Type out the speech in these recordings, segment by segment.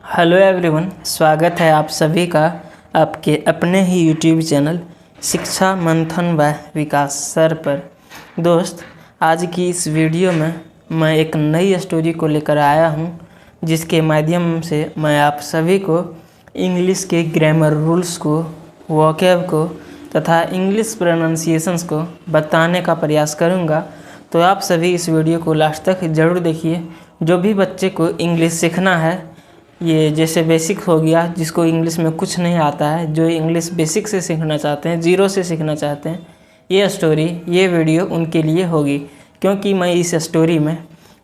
Hello everyone, स्वागत है आप सभी का आपके अपने ही यूट्यूब चैनल शिक्षा मंथन व विकास सर पर। दोस्त, आज की इस वीडियो में मैं एक नई स्टोरी को लेकर आया हूं, जिसके माध्यम से मैं आप सभी को इंग्लिश के ग्रामर रूल्स को, वोकैब को तथा इंग्लिश प्रोनाउंसिएशंस को बताने का प्रयास करूंगा। तो आप सभी इस वीडियो को लास्ट तक ज़रूर देखिए। जो भी बच्चे को इंग्लिश सीखना है, ये जैसे बेसिक हो गया, जिसको इंग्लिश में कुछ नहीं आता है, जो इंग्लिश बेसिक से सीखना चाहते हैं, ज़ीरो से सीखना चाहते हैं, ये स्टोरी, ये वीडियो उनके लिए होगी। क्योंकि मैं इस स्टोरी में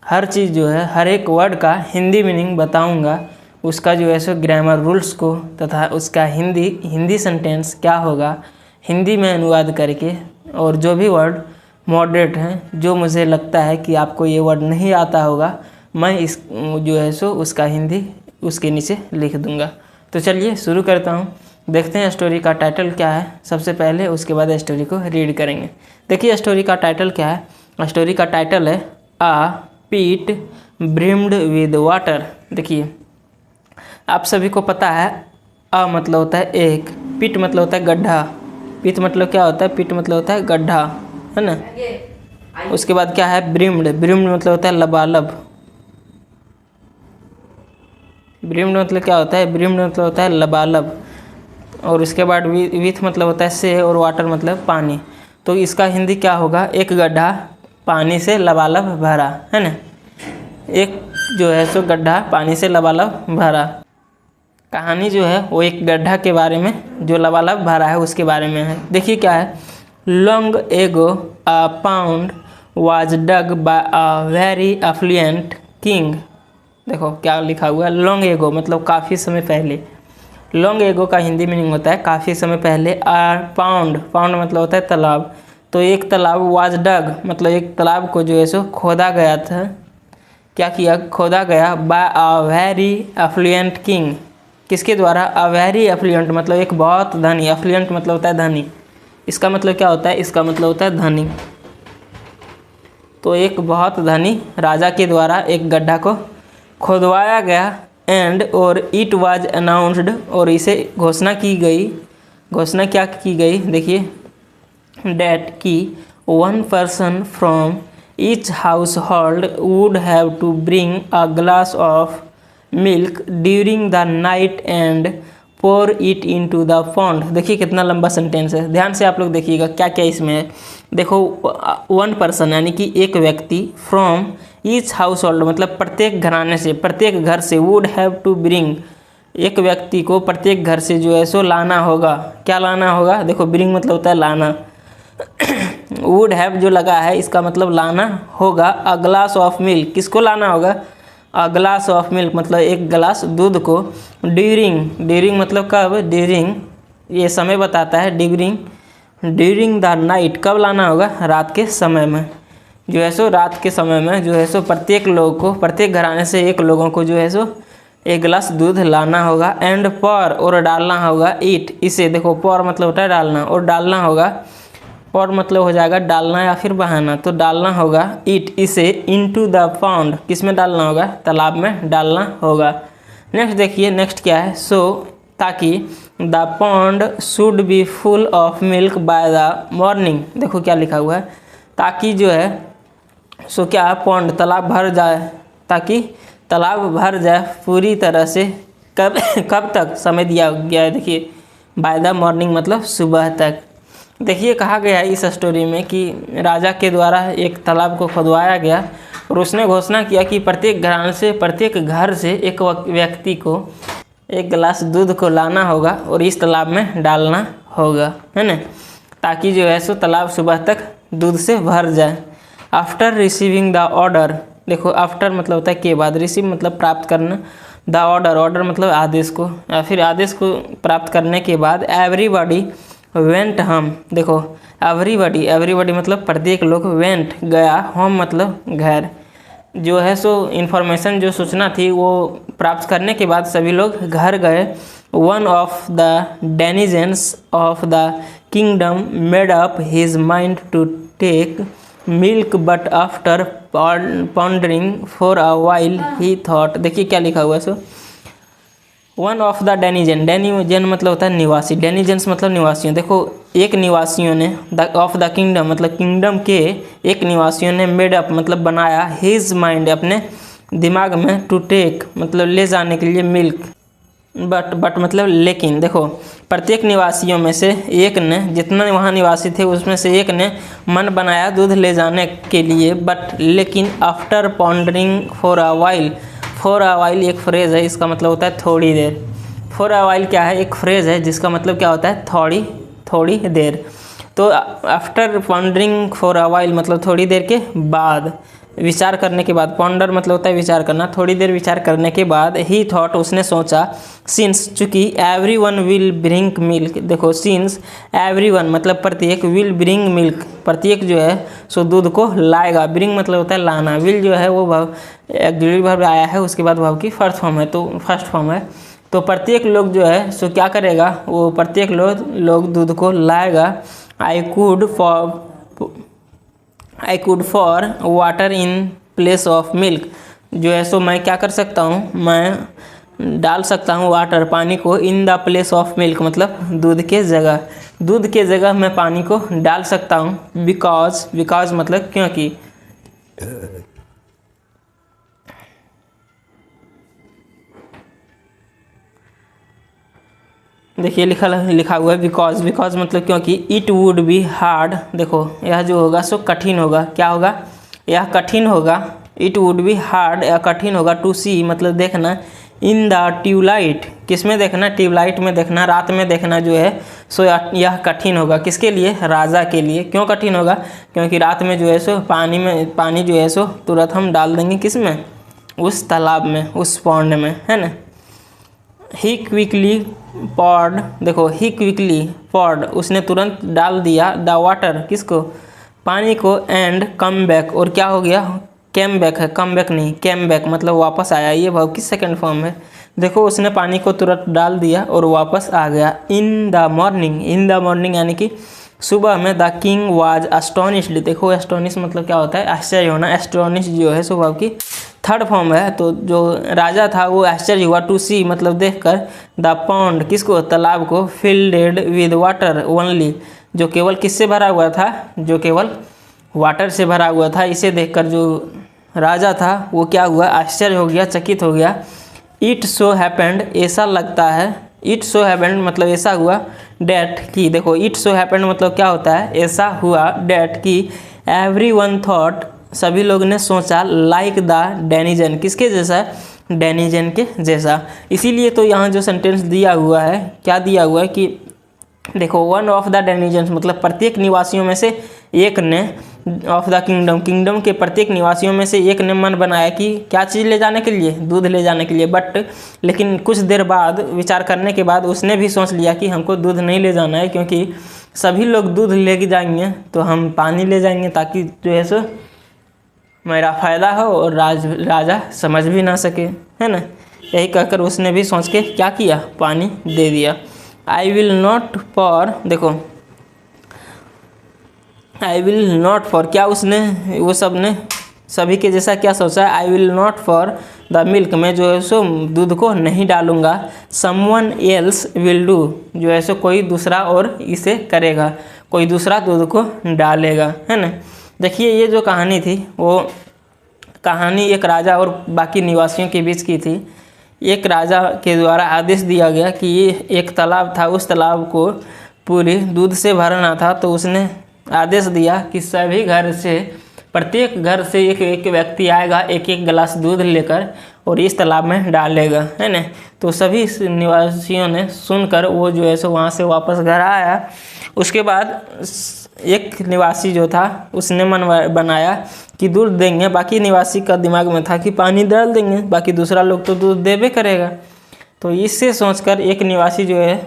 हर चीज़ जो है, हर एक वर्ड का हिंदी मीनिंग बताऊंगा, उसका जो है सो ग्रामर रूल्स को तथा उसका हिंदी सेंटेंस क्या होगा हिंदी में अनुवाद करके, और जो भी वर्ड मॉडरेट हैं, जो मुझे लगता है कि आपको ये वर्ड नहीं आता होगा, मैं इस जो है सो उसका हिंदी उसके नीचे लिख दूंगा। तो चलिए शुरू करता हूँ। देखते हैं स्टोरी का टाइटल क्या है सबसे पहले, उसके बाद स्टोरी को रीड करेंगे। देखिए स्टोरी का टाइटल क्या है। स्टोरी का टाइटल है आ पीट ब्रिम्ड विद वाटर। देखिए आप सभी को पता है, आ मतलब होता है एक, पीट मतलब होता है गड्ढा। पीट मतलब क्या होता है? पीट मतलब होता है गड्ढा, है ना। उसके बाद क्या है? ब्रिम्ड। ब्रिम्ड मतलब होता है लबालब। ब्रिम्ड मतलब क्या होता है? ब्रिम्ड मतलब होता है लबालब। और उसके बाद विथ मतलब होता है से, और वाटर मतलब पानी। तो इसका हिंदी क्या होगा? एक गड्ढा पानी से लबालब भरा, है ना। एक जो है सो गड्ढा पानी से लबालब भरा। कहानी जो है वो एक गड्ढा के बारे में, जो लबालब भरा है उसके बारे में है। देखिए क्या है। Long ago a pond was dug by a very affluent king. देखो क्या लिखा हुआ है। लॉन्ग एगो मतलब काफ़ी समय पहले। लॉन्ग एगो का हिंदी मीनिंग होता है काफ़ी समय पहले। पाउंड, पाउंड मतलब होता है तालाब। तो एक तालाब, वाज डग मतलब एक तालाब को जो है सो खोदा गया था। क्या किया? खोदा गया। By a very affluent king, किसके द्वारा? अ वेरी अफ्लुएंट मतलब एक बहुत धनी। अफ्लुएंट मतलब होता है धनी। इसका मतलब क्या होता है? इसका मतलब होता है धनी। तो एक बहुत धनी राजा के द्वारा एक गड्ढा को खोदवाया गया। एंड और इट वाज अनाउंस्ड, और इसे घोषणा की गई। घोषणा क्या की गई? देखिए, डेट की one person from each household would have to bring a glass of milk during the night and pour it into the pond. देखिए कितना लंबा सेंटेंस है, ध्यान से आप लोग देखिएगा क्या क्या इसमें है। देखो, वन पर्सन यानी कि एक व्यक्ति, फ्रॉम ईच हाउस होल्ड मतलब प्रत्येक घराने से, प्रत्येक घर से, वुड हैव टू ब्रिंग एक व्यक्ति को प्रत्येक घर से जो है सो लाना होगा। क्या लाना होगा? देखो, ब्रिंग मतलब होता है लाना। वुड हैव जो लगा है इसका मतलब लाना होगा। अ ग्लास ऑफ मिल्क, किसको लाना होगा? अ ग्लास ऑफ मिल्क मतलब एक गिलास दूध को। ड्यूरिंग, ड्यूरिंग मतलब कब? ड्यूरिंग ये समय बताता है। ड्यूरिंग द नाइट कब लाना होगा? रात के समय में। जो है सो रात के समय में जो है सो प्रत्येक लोग को, प्रत्येक घराने से एक लोगों को जो है सो एक गिलास दूध लाना होगा। एंड पर और डालना होगा इट, इसे। देखो पर मतलब होता है डालना, और डालना होगा। पर मतलब हो जाएगा डालना या फिर बहाना। तो डालना होगा इट, इसे, इनटू द पॉन्ड, किस में डालना होगा? तालाब में डालना होगा। नेक्स्ट देखिए, नेक्स्ट क्या है? सो ताकि the pond should be full of milk by the morning. देखो क्या लिखा हुआ है। ताकि जो है सो क्या? पॉन्ड तालाब भर जाए, ताकि तालाब भर जाए पूरी तरह से। कब कब तक समय दिया गया है? देखिए, बाय द मॉर्निंग मतलब सुबह तक। देखिए कहा गया है इस स्टोरी में कि राजा के द्वारा एक तालाब को खुदवाया गया, और उसने घोषणा किया कि प्रत्येक घराने से, प्रत्येक घर से एक व्यक्ति को एक गिलास दूध को लाना होगा और इस तालाब में डालना होगा, है ना, ताकि जो है सो तालाब सुबह तक दूध से भर जाए। आफ्टर रिसीविंग द ऑर्डर, देखो आफ्टर मतलब होता है के बाद, रिसीव मतलब प्राप्त करना, द ऑर्डर, ऑर्डर मतलब आदेश को, या फिर आदेश को प्राप्त करने के बाद, एवरीबॉडी वेंट होम। देखो एवरीबॉडी, एवरीबॉडी मतलब प्रत्येक लोग, वेंट गया, होम मतलब घर। जो है सो इन्फॉर्मेशन, जो सूचना थी वो प्राप्त करने के बाद सभी लोग घर गए। One of the denizens of the kingdom made up his mind to take milk but after pondering for a while he thought. देखिए क्या लिखा हुआ है। So one of the denizen, denizen मतलब होता है निवासी, डेनिजन्स मतलब निवासियों। देखो एक निवासियों ने, ऑफ द किंगडम मतलब किंगडम के एक निवासियों ने, मेड अप मतलब बनाया, हिज माइंड अपने दिमाग में, टू टेक मतलब ले जाने के लिए, मिल्क बट मतलब लेकिन। देखो प्रत्येक निवासियों में से एक ने, जितना वहाँ निवासी थे उसमें से एक ने मन बनाया दूध ले जाने के लिए, बट लेकिन after pondering for a while, for a while एक फ्रेज़ है, इसका मतलब होता है थोड़ी देर। फॉर अ वाइल क्या है, एक फ्रेज़ है जिसका मतलब क्या होता है थोड़ी देर। तो after pondering for a while मतलब थोड़ी देर के बाद, विचार करने के बाद, पॉन्डर मतलब होता है विचार करना, थोड़ी देर विचार करने के बाद, ही थॉट उसने सोचा, सिंस चूँकि एवरीवन विल ब्रिंग मिल्क। देखो सिंस एवरीवन मतलब प्रत्येक, विल ब्रिंग मिल्क प्रत्येक जो है सो दूध को लाएगा, ब्रिंग मतलब होता है लाना, विल जो है वो भाव ऑक्सिलरी वर्ब आया है, उसके बाद भाव की फर्स्ट फॉर्म है, तो प्रत्येक लोग जो है सो क्या करेगा, वो प्रत्येक लोग दूध को लाएगा। I could for water in place of milk, जो है सो मैं क्या कर सकता हूँ, मैं डाल सकता हूँ वाटर पानी को, in the place of milk मतलब दूध के जगह मैं पानी को डाल सकता हूँ। बिकॉज मतलब क्योंकि, देखिए लिखा हुआ है बिकॉज मतलब क्योंकि, इट वुड बी हार्ड। देखो यह जो होगा सो कठिन होगा, क्या होगा, यह कठिन होगा, इट वुड बी हार्ड या कठिन होगा, टू सी मतलब देखना, इन द ट्यूबलाइट, किस में देखना, ट्यूबलाइट में देखना, रात में देखना जो है सो यह कठिन होगा, किसके लिए, राजा के लिए। क्यों कठिन होगा, क्योंकि रात में जो है सो पानी जो है सो तुरंत हम डाल देंगे किस में, उस तालाब में, उस पॉन्ड में, है ना। ही क्विकली पॉर्ड, देखो ही क्विकली पॉर्ड उसने तुरंत डाल दिया, द वाटर किसको, पानी को, एंड कम बैक और क्या हो गया, कैम बैक है, कम बैक नहीं कैम बैक मतलब वापस आया, ये भाव की सेकंड फॉर्म है। देखो उसने पानी को तुरंत डाल दिया और वापस आ गया। इन द मॉर्निंग यानी कि सुबह में, द किंग वाज एस्टोनिश्ड। देखो एस्टोनिश मतलब क्या होता है, आश्चर्य होना, एस्टोनिश जो है सो भाव की थर्ड फॉर्म है, तो जो राजा था वो आश्चर्य हुआ, टू सी मतलब देखकर, द पॉन्ड किसको, तालाब को, फिल्ड विद वाटर ओनली, जो केवल किससे भरा हुआ था, जो केवल वाटर से भरा हुआ था। इसे देखकर जो राजा था वो क्या हुआ, आश्चर्य हो गया, चकित हो गया। इट सो हैपेंड ऐसा लगता है, इट सो हैपेंड मतलब ऐसा हुआ, डेट की, देखो इट सो हैपेंड मतलब क्या होता है, ऐसा हुआ, डेट की, एवरीवन थॉट सभी लोग ने सोचा, लाइक द डेनिजन किसके जैसा, डेनिजन के जैसा। इसीलिए तो यहाँ जो सेंटेंस दिया हुआ है, क्या दिया हुआ है कि देखो वन ऑफ द डेनिजन्स मतलब प्रत्येक निवासियों में से एक ने, ऑफ द किंगडम के प्रत्येक निवासियों में से एक ने मन बनाया कि क्या चीज़ ले जाने के लिए, दूध ले जाने के लिए, बट लेकिन कुछ देर बाद विचार करने के बाद उसने भी सोच लिया कि हमको दूध नहीं ले जाना है, क्योंकि सभी लोग दूध ले जाएंगे तो हम पानी ले जाएंगे, ताकि जो है सो मेरा फ़ायदा हो और राजा समझ भी ना सके, है ना। यही कहकर उसने भी सोच के क्या किया, पानी दे दिया। आई विल नॉट फॉर, देखो आई विल नॉट फॉर क्या उसने, वो सब ने सभी के जैसा क्या सोचा, I will not for the milk, में जो है सो दूध को नहीं डालूंगा, समवन एल्स विल डू, जो है सो कोई दूसरा और इसे करेगा, कोई दूसरा दूध को डालेगा, है ना। देखिए ये जो कहानी थी वो कहानी एक राजा और बाकी निवासियों के बीच की थी। एक राजा के द्वारा आदेश दिया गया कि ये एक तालाब था, उस तालाब को पूरी दूध से भरना था, तो उसने आदेश दिया कि सभी घर से, प्रत्येक घर से एक एक व्यक्ति आएगा, एक एक गिलास दूध लेकर और इस तालाब में डालेगा, है ना। तो सभी निवासियों ने सुनकर वो जो है सो वहाँ से वापस घर आया। उसके बाद एक निवासी जो था उसने मन बनाया कि दूध देंगे, बाकी निवासी का दिमाग में था कि पानी डाल देंगे, बाकी दूसरा लोग तो दूध देबे करेगा। तो इससे सोचकर एक निवासी जो है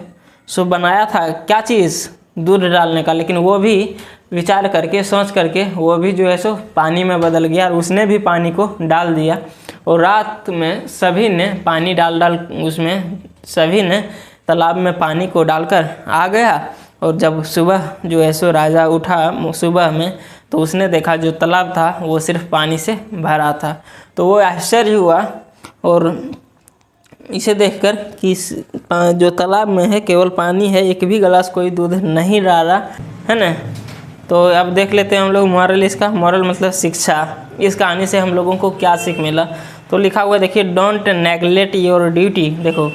सो बनाया था क्या चीज़, दूध डालने का, लेकिन वो भी विचार करके सोच करके वो भी जो है सो पानी में बदल गया और उसने भी पानी को डाल दिया। और रात में सभी ने पानी डाल उसमें सभी ने तालाब में पानी को डालकर आ गया। और जब सुबह जो है सो राजा उठा सुबह में, तो उसने देखा जो तालाब था वो सिर्फ पानी से भरा था। तो वो आश्चर्य हुआ और इसे देखकर कि जो तालाब में है केवल पानी है, एक भी गिलास कोई दूध नहीं डाला है ना। तो अब देख लेते हैं हम लोग मॉरल इसका। मॉरल मतलब शिक्षा। इस कहानी से हम लोगों को क्या सीख मिला, तो लिखा हुआ देखिए, डोंट नेगलेक्ट योर ड्यूटी। देखो,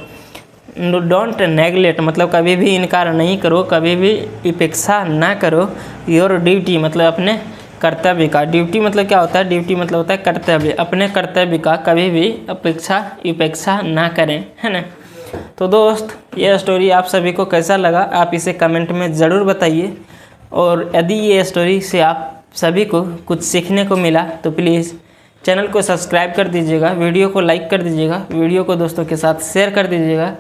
डोंट नेगलेक्ट मतलब कभी भी इनकार नहीं करो, कभी भी उपेक्षा ना करो। योर ड्यूटी मतलब अपने कर्तव्य का। ड्यूटी मतलब क्या होता है? ड्यूटी मतलब होता है कर्तव्य। अपने कर्तव्य का कभी भी उपेक्षा ना करें, है ना। तो दोस्त, ये स्टोरी आप सभी को कैसा लगा आप इसे कमेंट में ज़रूर बताइए। और यदि ये स्टोरी से आप सभी को कुछ सीखने को मिला तो प्लीज़ चैनल को सब्सक्राइब कर दीजिएगा, वीडियो को लाइक कर दीजिएगा, वीडियो को दोस्तों के साथ शेयर कर दीजिएगा।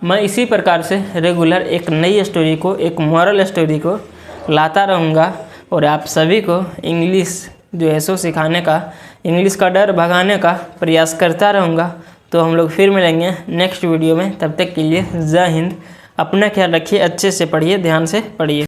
मैं इसी प्रकार से रेगुलर एक नई स्टोरी को, एक मॉरल स्टोरी को लाता रहूँगा और आप सभी को इंग्लिश जो है सो सिखाने का, इंग्लिश का डर भगाने का प्रयास करता रहूँगा। तो हम लोग फिर मिलेंगे नेक्स्ट वीडियो में। तब तक के लिए जय हिंद। अपना ख्याल रखिए, अच्छे से पढ़िए, ध्यान से पढ़िए।